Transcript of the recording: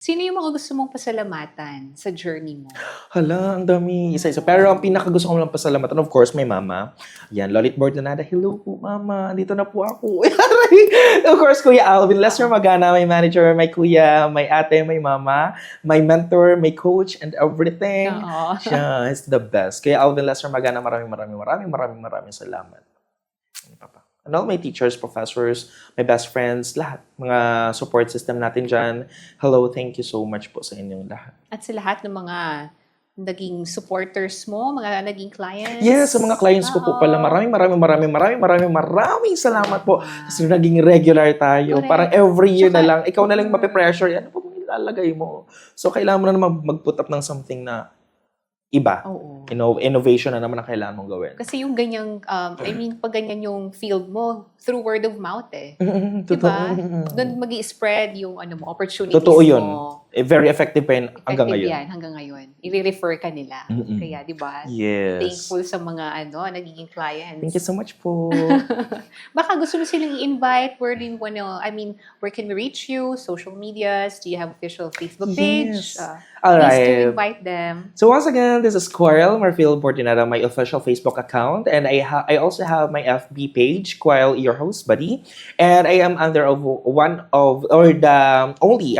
Sino yung mga gusto mong pasalamatan sa journey mo? Hala, ang dami. Isa-isa. Pero ang pinakagusto ko lang pasalamatan, of course, may mama. Yan, Lolit Bordanada. Hello po, mama. Andito na po ako. Of course, Kuya Alvin. Lester Magana, my manager, my kuya, my ate, my mama, my mentor, my coach, and everything. Oo. Siya is the best. Kuya Alvin, Lester Magana, maraming salamat. Ano pa pa? And all my teachers, professors, my best friends, lahat. Mga support system natin dyan. Hello, thank you so much po sa inyong lahat. At sa lahat ng mga naging supporters mo, mga naging clients. Yes, sa mga clients ko po pala, maraming salamat po. Kasi naging regular tayo. Correct. Parang every year na Tsaka, lang, ikaw na lang mape-pressure. Ano pa bang ilalagay mo? So, kailangan mo na naman mag-put up ng something na iba. Oo. Innovation na naman ang kailangan mong gawin. Kasi yung ganyang, pag ganyan yung field mo, through word of mouth eh. Totoo. Diba? Doon mag-i-spread yung opportunities Totoo yun. mo. Very effective pa yun hanggang ngayon. Yan, hanggang ngayon. I-refer ka nila. Kaya, di ba? Yes. Thankful sa mga nagiging clients. Thank you so much po. Baka gusto mo silang i-invite? Where do you where can we reach you? Social medias? Do you have official Facebook page? Yes. Please Alright. do invite them. So once again, this is Quarel Marfil Bortinada, my official Facebook account, and I also have my FB page, Quarel, your host buddy, and I am under the only